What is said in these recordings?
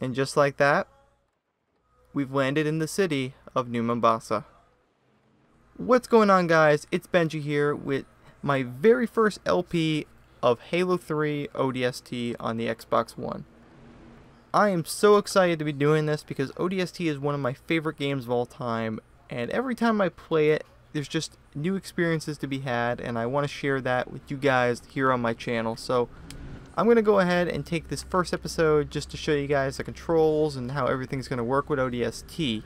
And just like that, we've landed in the city of New Mombasa. What's going on, guys? It's Benji here with my very first LP of Halo 3 ODST on the Xbox One. I am so excited to be doing this because ODST is one of my favorite games of all time, and every time I play it, there's just new experiences to be had, and I want to share that with you guys here on my channel. So I'm going to go ahead and take this first episode just to show you guys the controls and how everything's going to work with ODST,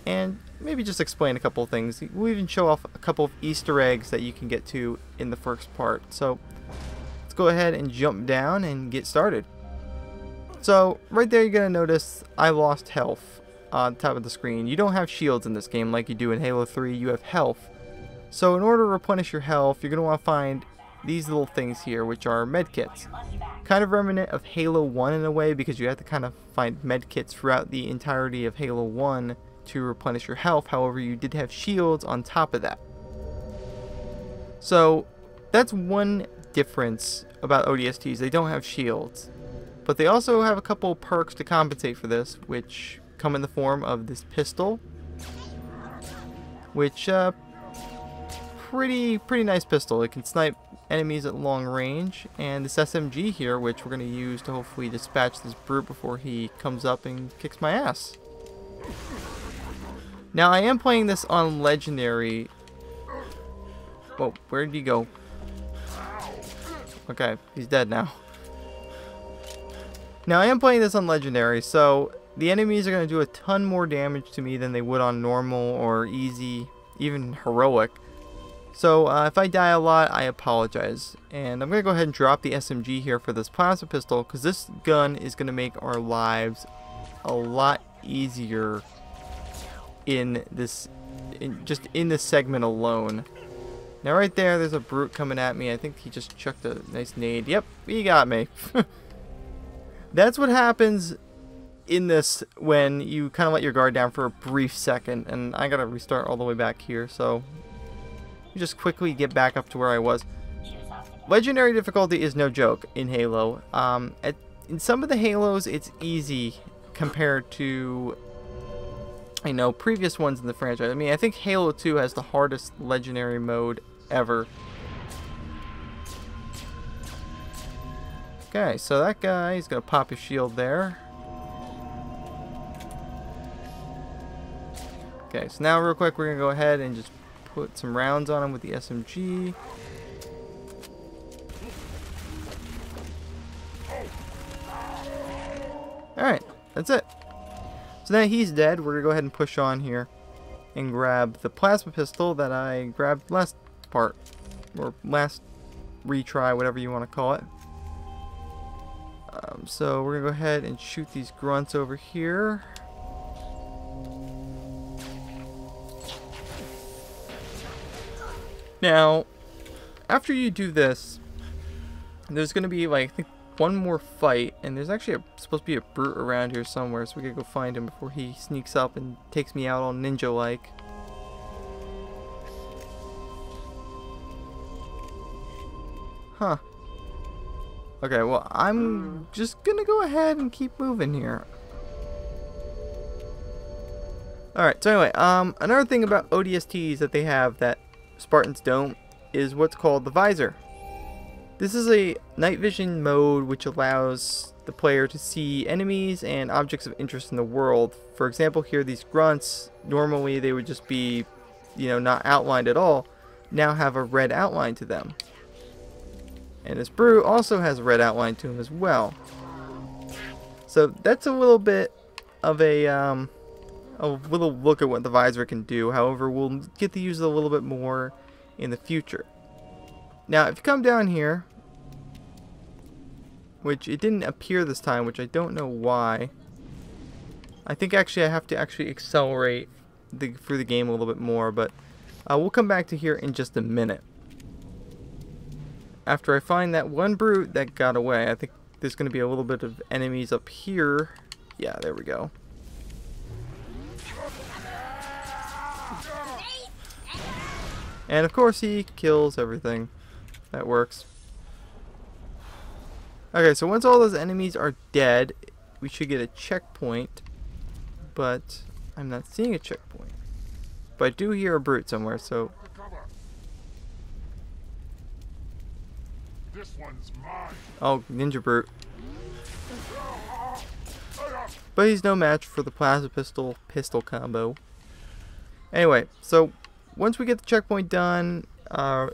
and maybe just explain a couple of things. We'll even show off a couple of Easter eggs that you can get to in the first part. So let's go ahead and jump down and get started. So right there, you're going to notice I lost health on the top of the screen. You don't have shields in this game like you do in Halo 3. You have health. So in order to replenish your health, you're going to want to find these little things here, which are medkits. Kind of remnant of Halo 1 in a way, because you have to kind of find medkits throughout the entirety of Halo 1 to replenish your health. However, you did have shields on top of that. So that's one difference about ODSTs. They don't have shields. But they also have a couple perks to compensate for this, which come in the form of this pistol, which pretty nice pistol. It can snipe enemies at long range, and this SMG here, which we're going to use to hopefully dispatch this brute before he comes up and kicks my ass. Now I am playing this on legendary. Whoa, where did he go? Okay, he's dead now. Now I am playing this on legendary, so the enemies are going to do a ton more damage to me than they would on normal or easy, even heroic. So if I die a lot, I apologize. And I'm going to go ahead and drop the SMG here for this plasma pistol, because this gun is going to make our lives a lot easier in this, just in this segment alone. Now right there's a brute coming at me. I think he just chucked a nice nade. Yep, he got me. That's what happens in this when you kind of let your guard down for a brief second, and I gotta restart all the way back here, so you just quickly get back up to where I was. Legendary difficulty is no joke in Halo. In some of the Halos, it's easy compared to, I know, previous ones in the franchise. I mean, I think Halo 2 has the hardest legendary mode ever. Okay, so that guy, he's gonna pop his shield there. Okay, so now real quick, we're gonna go ahead and just put some rounds on him with the SMG. Alright, that's it. So now he's dead. We're gonna go ahead and push on here and grab the plasma pistol that I grabbed last part, or last retry, whatever you want to call it. So we're gonna go ahead and shoot these grunts over here. Now, after you do this, there's gonna be, like, I think one more fight, and there's actually supposed to be a brute around here somewhere, so we gotta go find him before he sneaks up and takes me out all ninja-like. Huh. Okay, well, I'm just gonna go ahead and keep moving here. Alright, so anyway, another thing about ODSTs that they have that Spartans don't is what's called the visor. This is a night vision mode which allows the player to see enemies and objects of interest in the world. For example, here, these grunts, normally they would just be, you know, not outlined at all, now have a red outline to them. And this brute also has a red outline to him as well. So that's a little bit of a little look at what the visor can do. However, we'll get to use it a little bit more in the future. Now, if you come down here, which it didn't appear this time, which I don't know why. I think actually I have to accelerate through the game a little bit more, but we'll come back to here in just a minute. After I find that one brute that got away, I think there's going to be a little bit of enemies up here. Yeah, there we go. And of course he kills everything. That works. Okay, so once all those enemies are dead, we should get a checkpoint, but I'm not seeing a checkpoint. But I do hear a brute somewhere, so... This one's mine. Oh, ninja brute. But he's no match for the plasma pistol combo. Anyway, so once we get the checkpoint done,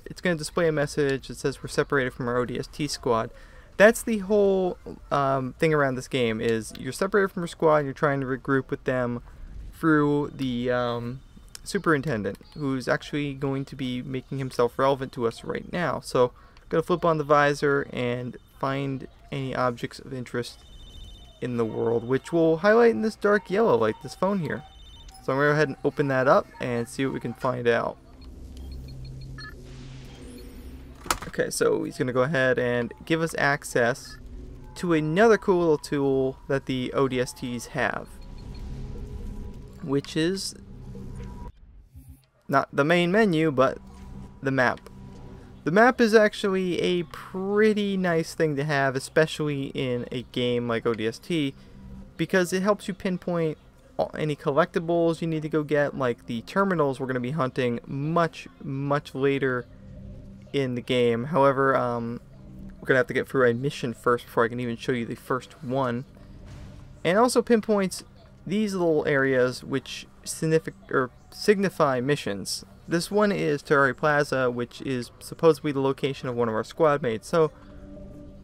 it's going to display a message that says we're separated from our ODST squad. That's the whole thing around this game, is you're separated from your squad and you're trying to regroup with them through the superintendent, who's actually going to be making himself relevant to us right now. So I'm going to flip on the visor and find any objects of interest in the world, which will highlight in this dark yellow, like this phone here. So I'm going to go ahead and open that up and see what we can find out. Okay, so he's going to go ahead and give us access to another cool little tool that the ODSTs have, which is not the main menu, but the map. The map is actually a pretty nice thing to have, especially in a game like ODST, because it helps you pinpoint any collectibles you need to go get. Like the terminals we're going to be hunting much later in the game. However, we're going to have to get through a mission first before I can even show you the first one. And also pinpoints these little areas which signify missions. This one is Terraria Plaza, which is supposedly the location of one of our squad mates. So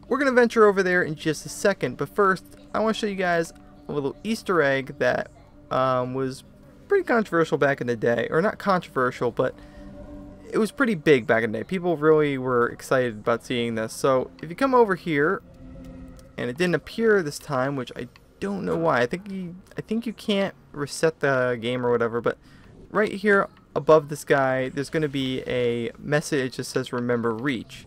we're going to venture over there in just a second. But first, I want to show you guys a little Easter egg that was pretty controversial back in the day. Or not controversial, but it was pretty big back in the day. People really were excited about seeing this. So if you come over here, and it didn't appear this time, which I don't know why. I think you can't reset the game or whatever, but right here above this guy, there's going to be a message that says "Remember Reach."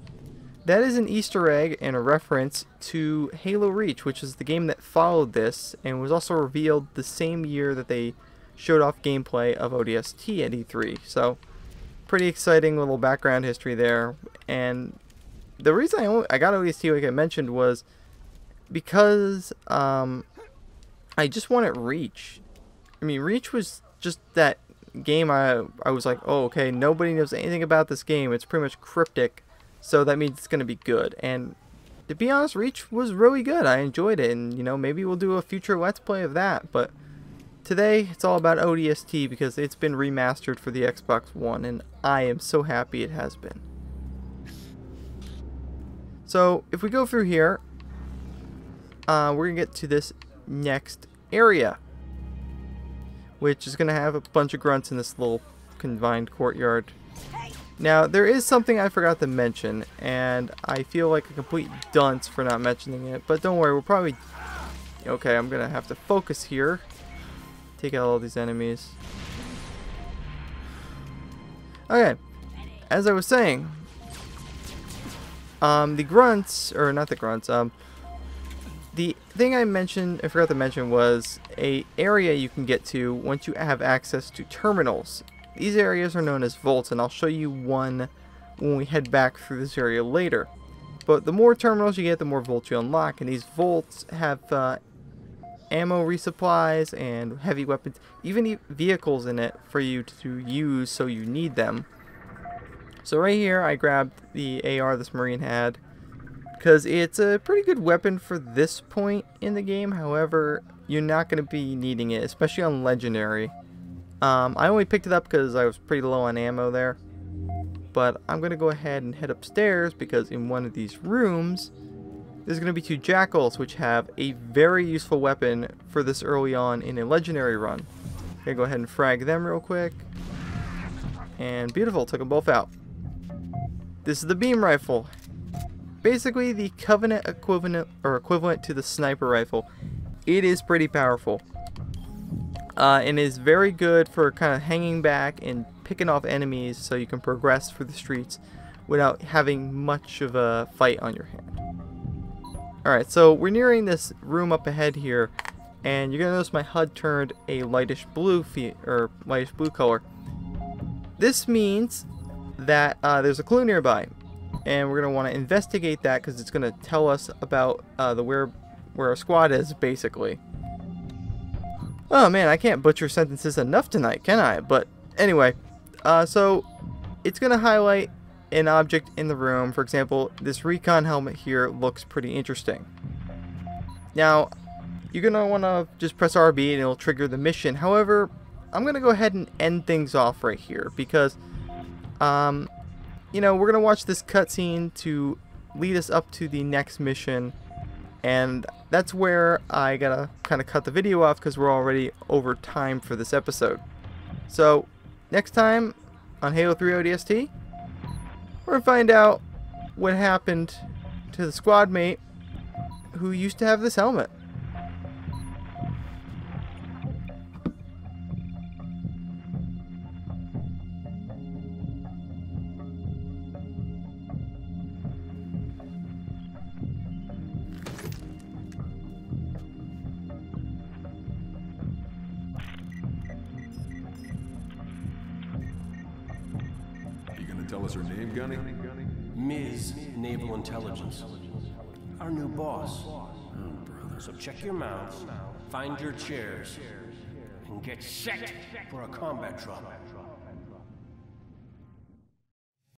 That is an Easter egg and a reference to Halo Reach, which is the game that followed this and was also revealed the same year that they showed off gameplay of ODST at E3. So pretty exciting little background history there. And the reason I got ODST, like I mentioned, was because I just wanted Reach. I mean, Reach was just that game I was like, oh, okay, nobody knows anything about this game. It's pretty much cryptic, so that means it's going to be good. And to be honest, Reach was really good. I enjoyed it, and you know, maybe we'll do a future Let's Play of that. But today, it's all about ODST because it's been remastered for the Xbox One, and I am so happy it has been. So, if we go through here, we're going to get to this next area, which is going to have a bunch of grunts in this little confined courtyard. Now, there is something I forgot to mention, and I feel like a complete dunce for not mentioning it, but don't worry, we'll probably... Okay, I'm going to have to focus here. Take out all these enemies. Okay, as I was saying, the grunts, or not the grunts, the thing I forgot to mention was a area you can get to once you have access to terminals. These areas are known as vaults, and I'll show you one when we head back through this area later. But the more terminals you get, the more vaults you unlock, and these vaults have ammo resupplies and heavy weapons, even vehicles in it for you to use so you need them. So right here I grabbed the AR this Marine had, because it's a pretty good weapon for this point in the game. However, you're not going to be needing it, especially on Legendary. I only picked it up because I was pretty low on ammo there. But I'm going to go ahead and head upstairs because in one of these rooms, there's going to be two jackals, which have a very useful weapon for this early on in a Legendary run. I'm going to go ahead and frag them real quick. And beautiful, took them both out. This is the beam rifle. Basically the Covenant equivalent to the sniper rifle. It is pretty powerful. And is very good for kind of hanging back and picking off enemies so you can progress through the streets without having much of a fight on your hand. Alright, so we're nearing this room up ahead here, and you're going to notice my HUD turned a lightish blue color. This means that there's a clue nearby, and we're going to want to investigate that because it's going to tell us about the where our squad is, basically. Oh man, I can't butcher sentences enough tonight, can I? But anyway, so it's going to highlight an object in the room. For example, this recon helmet here looks pretty interesting. Now, you're going to want to just press RB and it'll trigger the mission. However, I'm going to go ahead and end things off right here because, you know, we're going to watch this cutscene to lead us up to the next mission. And that's where I gotta kind of cut the video off because we're already over time for this episode. So, next time on Halo 3 ODST, we're gonna find out what happened to the squad mate who used to have this helmet. Tell us her name, Gunny? Ms. Naval Intelligence. Our new boss. Oh, brother. So check your mouths, find your chairs, and get set for a combat drop.